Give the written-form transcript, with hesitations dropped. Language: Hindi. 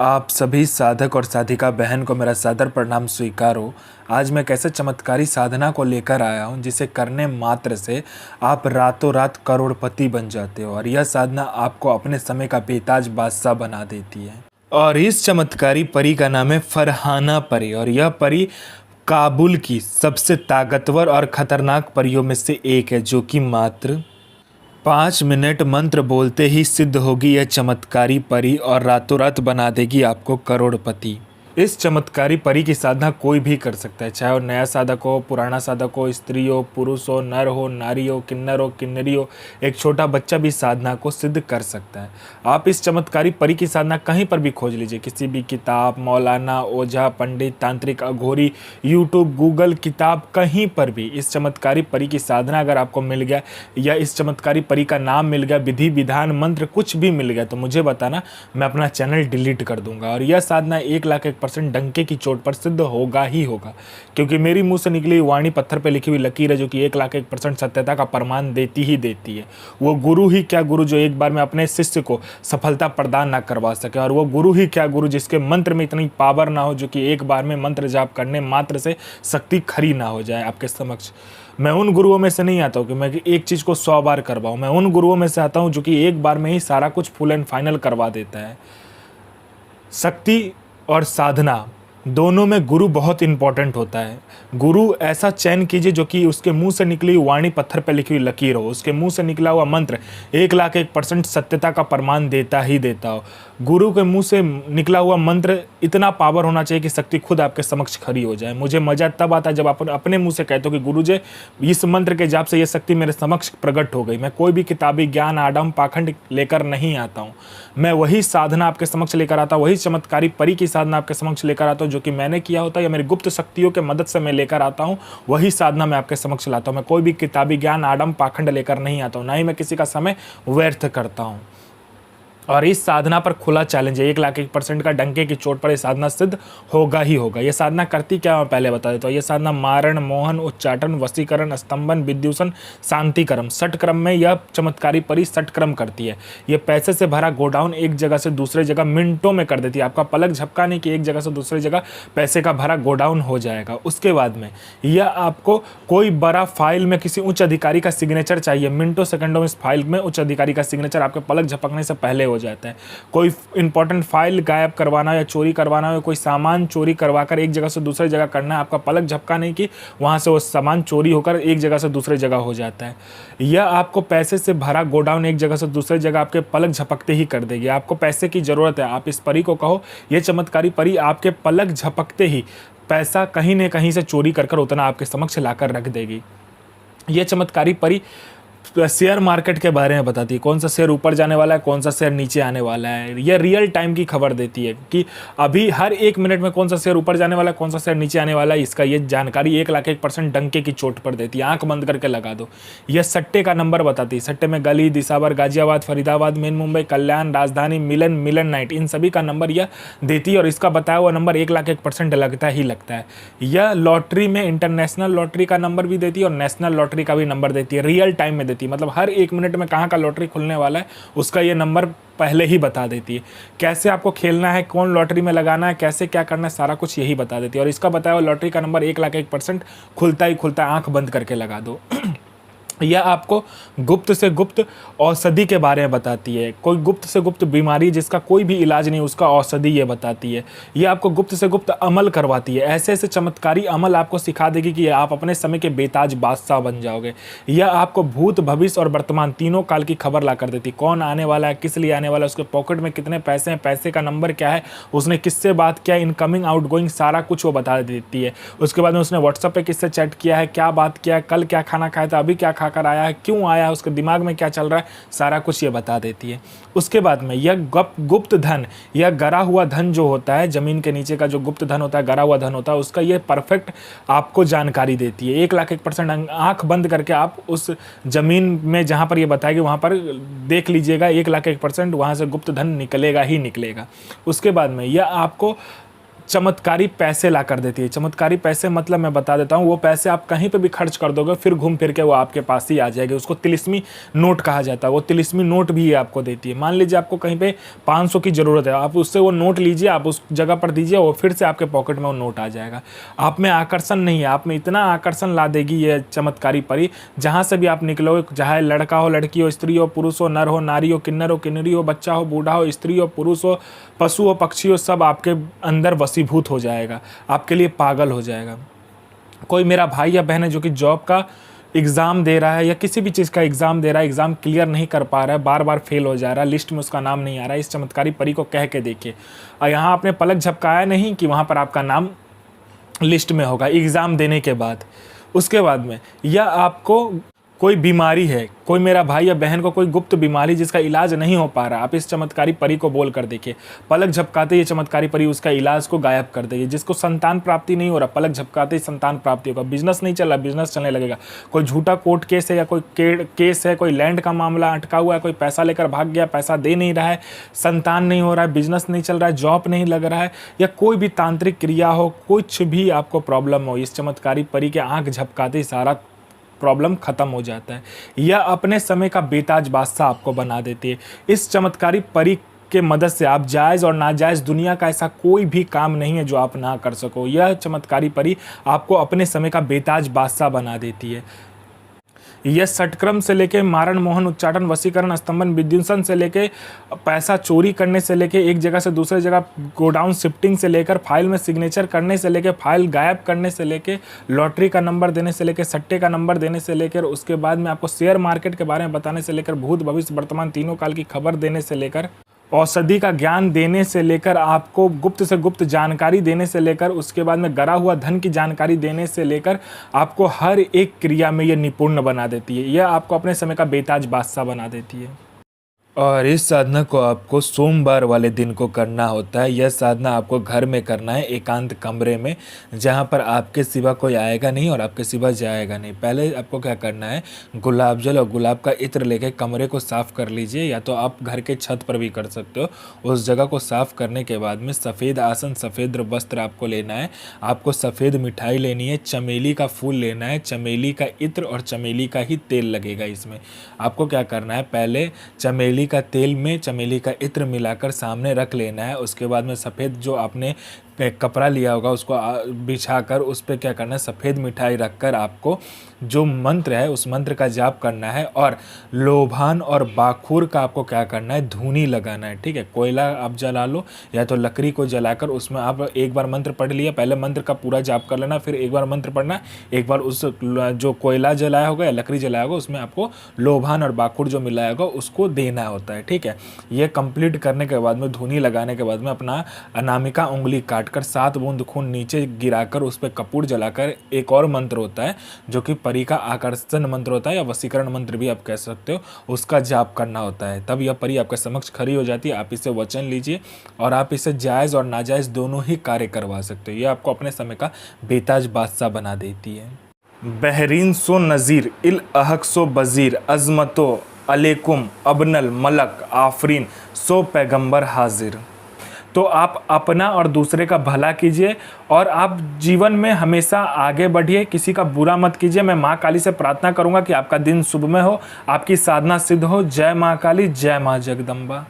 आप सभी साधक और साधिका बहन को मेरा सादर प्रणाम स्वीकारो। आज मैं कैसे चमत्कारी साधना को लेकर आया हूँ जिसे करने मात्र से आप रातों रात करोड़पति बन जाते हो और यह साधना आपको अपने समय का बेताज बादशाह बना देती है। और इस चमत्कारी परी का नाम है फरहाना परी और यह परी काबुल की सबसे ताकतवर और खतरनाक परियों में से एक है जो कि मात्र 5 मिनट मंत्र बोलते ही सिद्ध होगी यह चमत्कारी परी और रातों रात बना देगी आपको करोड़पति। इस चमत्कारी परी की साधना कोई भी कर सकता है, चाहे वो नया साधक हो, पुराना साधक हो, स्त्री हो, पुरुष हो, नर हो, नारी हो, किन्नर हो, किन्नरी हो, एक छोटा बच्चा भी साधना को सिद्ध कर सकता है। आप इस चमत्कारी परी की साधना कहीं पर भी खोज लीजिए, किसी भी किताब, मौलाना, ओझा, पंडित, तांत्रिक, अघोरी, यूट्यूब, गूगल, किताब, कहीं पर भी इस चमत्कारी परी की साधना अगर आपको मिल गया या इस चमत्कारी परी का नाम मिल गया, विधि विधान मंत्र कुछ भी मिल गया तो मुझे बताना, मैं अपना चैनल डिलीट कर दूंगा। और यह साधना 1,01% डंके की चोट पर सिद्ध होगा ही होगा, क्योंकि मेरी मुंह से निकली वाणी पत्थर पे लिखी हुई लकीर है जो कि 1,01% सत्यता का प्रमाण देती ही देती है। वो गुरु ही क्या गुरु जो एक बार में अपने शिष्य को सफलता प्रदान ना करवा सके, और वो गुरु ही क्या गुरु जिसके मंत्र में इतनी पावर ना हो जो कि एक बार में मंत्र जाप करने मात्र से शक्ति खड़ी ना हो जाए आपके समक्ष। मैं उन गुरुओं में से नहीं आता हूँ कि मैं एक चीज़ को 100 बार करवाऊँ, मैं उन गुरुओं में से आता हूँ जो कि एक बार में ही सारा कुछ फुल एंड फाइनल करवा देता है। शक्ति और साधना दोनों में गुरु बहुत इंपॉर्टेंट होता है। गुरु ऐसा चयन कीजिए जो कि उसके मुंह से निकली वाणी पत्थर पर लिखी हुई लकीर हो, उसके मुंह से निकला हुआ मंत्र 1,01% सत्यता का प्रमाण देता ही देता हो। गुरु के मुंह से निकला हुआ मंत्र इतना पावर होना चाहिए कि शक्ति खुद आपके समक्ष खड़ी हो जाए। मुझे मजा तब आता है जब आप अपने मुंह से कहते हो कि गुरु जी इस मंत्र के जाप से यह शक्ति मेरे समक्ष प्रकट हो गई। मैं कोई भी किताबी ज्ञान, आडम, पाखंड लेकर नहीं आता हूँ, मैं वही साधना आपके समक्ष लेकर आता हूँ, वही चमत्कारी परी की साधना आपके समक्ष लेकर आता हूँ जो कि मैंने किया होता है या मेरी गुप्त शक्तियों के मदद से मैं लेकर आता हूँ, वही साधना मैं आपके समक्ष लाता हूँ। मैं कोई भी किताबी ज्ञान, आडम, पाखंड लेकर नहीं आता हूँ, ना ही मैं किसी का समय व्यर्थ करता हूँ। और इस साधना पर खुला चैलेंज है, 1,01% का डंके की चोट पर यह साधना सिद्ध होगा ही होगा। यह साधना करती क्या मैं पहले बता देता हूँ। यह साधना मारण, मोहन, उच्चाटन, वशीकरण, स्तंभन, विद्युषण, शांतिक्रम, षटक्रम में यह चमत्कारी परी षटक्रम करती है। यह पैसे से भरा गोडाउन एक जगह से दूसरे जगह मिनटों में कर देती है। आपका पलक झपकाने की एक जगह से दूसरी जगह पैसे का भरा गोडाउन हो जाएगा। उसके बाद में यह आपको कोई बड़ा फाइल में किसी उच्च अधिकारी का सिग्नेचर चाहिए, मिनटों सेकंडों में इस फाइल में उच्च अधिकारी का सिग्नेचर आपके पलक झपकने से पहले हो जाता है। कोई इंपॉर्टेंट फाइल गायब करवाना या चोरी करवाना या कोई सामान चोरी करवाकर एक जगह से दूसरी जगह करना है, आपका पलक झपकाने की वहां से वो सामान चोरी होकर एक जगह से दूसरी जगह हो जाता है। यह आपको पैसे से भरा गोडाउन एक जगह से दूसरी जगह आपके पलक झपकते ही कर देगी। आपको पैसे की जरूरत है, आप इस परी को कहो, यह चमत्कारी परी आपके पलक झपकते ही पैसा कहीं न कहीं से चोरी कर उतना आपके समक्ष लाकर रख देगी। यह चमत्कारी परी शेयर मार्केट के बारे में बताती है, कौन सा शेयर ऊपर जाने वाला है, कौन सा शेयर नीचे आने वाला है। यह रियल टाइम की खबर देती है कि अभी हर 1 मिनट में कौन सा शेयर ऊपर जाने वाला है, कौन सा शेयर नीचे आने वाला है। इसका ये जानकारी 1,01% डंके की चोट पर देती है। आंख बंद करके लगा दो। यह सट्टे का नंबर बताती है। सट्टे में गली, दिसावर, गाजियाबाद, फरीदाबाद, मेन मुंबई, कल्याण, राजधानी, मिलन, मिलन नाइट, इन सभी का नंबर यह देती है और इसका बताया हुआ नंबर 1,01% लगता ही लगता है। यह लॉटरी में इंटरनेशनल लॉटरी का नंबर भी देती है और नेशनल लॉटरी का भी नंबर देती है। रियल टाइम में देती है, मतलब हर 1 मिनट में कहाँ का लॉटरी खुलने वाला है उसका ये नंबर पहले ही बता देती है। कैसे आपको खेलना है, कौन लॉटरी में लगाना है, कैसे क्या करना है, सारा कुछ यही बता देती है। और इसका बताया हुआ लॉटरी का नंबर 1,01% खुलता ही खुलता है। आंख बंद करके लगा दो। यह आपको गुप्त से गुप्त औषधि के बारे में बताती है। कोई गुप्त से गुप्त बीमारी जिसका कोई भी इलाज नहीं, उसका औषधि ये बताती है। यह आपको गुप्त से गुप्त अमल करवाती है। ऐसे ऐसे चमत्कारी अमल आपको सिखा देगी कि आप अपने समय के बेताज बादशाह बन जाओगे। यह आपको भूत, भविष्य और वर्तमान तीनों काल की खबर ला कर देती है। कौन आने वाला है, किस लिए आने वाला है, उसके पॉकेट में कितने पैसे हैं, पैसे का नंबर क्या है, उसने किससे बात किया, इनकमिंग आउटगोइंग सारा कुछ वो बता देती है। उसके बाद में उसने व्हाट्सएप पे किससे चैट किया है, क्या बात किया है, कल क्या खाना खाया था, अभी क्या खाकर आया है, क्यों आया है, उसके दिमाग में क्या चल रहा है, सारा कुछ ये बता देती है। उसके बाद में यह गुप्त धन, यह गरा हुआ धन जो होता है, जमीन के नीचे का जो गुप्त धन होता है, गरा हुआ धन होता है, उसका ये परफेक्ट आपको जानकारी देती है। 1,01% आंख बंद करके आप उस जमीन में जहां पर ये बताएगी वहां पर देख लीजिएगा, 1,01% वहां से गुप्त धन निकलेगा ही निकलेगा। उसके बाद में यह आपको चमत्कारी पैसे ला कर देती है। चमत्कारी पैसे मतलब मैं बता देता हूँ, वो पैसे आप कहीं पे भी खर्च कर दोगे फिर घूम फिर के वो आपके पास ही आ जाएगी। उसको तिलिस्मी नोट कहा जाता है। वो तिलिस्मी नोट भी ये आपको देती है। मान लीजिए आपको कहीं पे 500 की ज़रूरत है, आप उससे वो नोट लीजिए, आप उस जगह पर दीजिए, वो फिर से आपके पॉकेट में वो नोट आ जाएगा। आप में आकर्षण नहीं है, आप में इतना आकर्षण ला देगी ये चमत्कारी परी, जहाँ से भी आप निकलो, चाहे लड़का हो, लड़की हो, स्त्री हो, पुरुष हो, नर हो, नारी हो, किन्नर हो, किन्नरी हो, बच्चा हो, बूढ़ा हो, स्त्री हो, पुरुष हो, पशु हो, पक्षी हो, सब आपके अंदर वशीभूत हो जाएगा, आपके लिए पागल हो जाएगा। कोई मेरा भाई या बहन है जो कि जॉब का एग्ज़ाम दे रहा है या किसी भी चीज़ का एग्ज़ाम दे रहा है, एग्ज़ाम क्लियर नहीं कर पा रहा है, बार बार फेल हो जा रहा है, लिस्ट में उसका नाम नहीं आ रहा है, इस चमत्कारी परी को कह के देखिए। और यहाँ आपने पलक झपकाया नहीं कि वहाँ पर आपका नाम लिस्ट में होगा एग्ज़ाम देने के बाद। उसके बाद में या आपको कोई बीमारी है, कोई मेरा भाई या बहन को कोई गुप्त बीमारी जिसका इलाज नहीं हो पा रहा, आप इस चमत्कारी परी को बोल कर देखिए, पलक झपकाते ही चमत्कारी परी उसका इलाज को गायब कर देगी। जिसको संतान प्राप्ति नहीं हो रहा, पलक झपकाते ही संतान प्राप्ति होगा। बिजनेस नहीं चल रहा, बिजनेस चलने लगेगा। कोई झूठा कोर्ट केस है या कोई केस है, कोई लैंड का मामला अटका हुआ है, कोई पैसा लेकर भाग गया, पैसा दे नहीं रहा है, संतान नहीं हो रहा है, बिजनेस नहीं चल रहा है, जॉब नहीं लग रहा है, या कोई भी तांत्रिक क्रिया हो, कुछ भी आपको प्रॉब्लम हो, इस चमत्कारी परी के आँख झपकाते ही सारा प्रॉब्लम ख़त्म हो जाता है। या अपने समय का बेताज बादशाह आपको बना देती है। इस चमत्कारी परी के मदद से आप जायज़ और नाजायज़ दुनिया का ऐसा कोई भी काम नहीं है जो आप ना कर सको। यह चमत्कारी परी आपको अपने समय का बेताज बादशाह बना देती है। यह षटक्रम से लेके मारण मोहन उच्चाटन वशीकरण स्तंभन विद्युंसन से लेके पैसा चोरी करने से लेके एक जगह से दूसरे जगह गोडाउन शिफ्टिंग से लेकर फाइल में सिग्नेचर करने से लेके फाइल गायब करने से लेके लॉटरी का नंबर देने से लेके सट्टे का नंबर देने से लेकर उसके बाद में आपको शेयर मार्केट के बारे में बताने से लेकर भूत भविष्य वर्तमान तीनों काल की खबर देने से लेकर औषधि का ज्ञान देने से लेकर आपको गुप्त से गुप्त जानकारी देने से लेकर उसके बाद में गरा हुआ धन की जानकारी देने से लेकर आपको हर एक क्रिया में ये निपुण बना देती है। यह आपको अपने समय का बेताज बादशाह बना देती है। और इस साधना को आपको सोमवार वाले दिन को करना होता है। यह साधना आपको घर में करना है, एकांत कमरे में, जहाँ पर आपके सिवा कोई आएगा नहीं और आपके सिवा जाएगा नहीं। पहले आपको क्या करना है, गुलाब जल और गुलाब का इत्र लेके कमरे को साफ़ कर लीजिए, या तो आप घर के छत पर भी कर सकते हो। उस जगह को साफ़ करने के बाद में सफ़ेद आसन, सफ़ेद वस्त्र आपको लेना है, आपको सफ़ेद मिठाई लेनी है, चमेली का फूल लेना है, चमेली का इत्र और चमेली का ही तेल लगेगा इसमें। आपको क्या करना है, पहले चमेली का तेल में चमेली का इत्र मिलाकर सामने रख लेना है। उसके बाद में सफ़ेद जो आपने कपड़ा लिया होगा उसको बिछाकर उस पर क्या करना है, सफ़ेद मिठाई रखकर आपको जो मंत्र है उस मंत्र का जाप करना है। और लोभान और बाखुर का आपको क्या करना है, धूनी लगाना है। ठीक है, कोयला आप जला लो या तो लकड़ी को जलाकर उसमें आप एक बार मंत्र पढ़ लिया, पहले मंत्र का पूरा जाप कर लेना, फिर एक बार मंत्र पढ़ना, एक बार उस जो कोयला जलाया होगा या लकड़ी जलाया होगा उसमें आपको लोभान और बाखुर जो मिलाया होगा उसको देना होता है। ठीक है, ये कंप्लीट करने के बाद में, धूनी लगाने के बाद में अपना अनामिका उंगली काटकर 7 बूंद खून नीचे गिराकर उस पर कपूर जलाकर एक और मंत्र होता है जो कि परी का आकर्षण मंत्र होता है या वशीकरण मंत्र भी आप कह सकते हो, उसका जाप करना होता है। तब यह परी आपके समक्ष खड़ी हो जाती है। आप इसे वचन लीजिए और आप इसे जायज़ और नाजायज़ दोनों ही कार्य करवा सकते हो। ये आपको अपने समय का बेताज बादशाह बना देती है। बहरीन सो नज़ीर इल अहक सो बज़ीर अज़मतो अलैकुम अबनल मलक आफरीन सो पैगंबर हाजिर। तो आप अपना और दूसरे का भला कीजिए और आप जीवन में हमेशा आगे बढ़िए, किसी का बुरा मत कीजिए। मैं माँ काली से प्रार्थना करूँगा कि आपका दिन शुभ में हो, आपकी साधना सिद्ध हो। जय माँ काली, जय माँ जगदम्बा।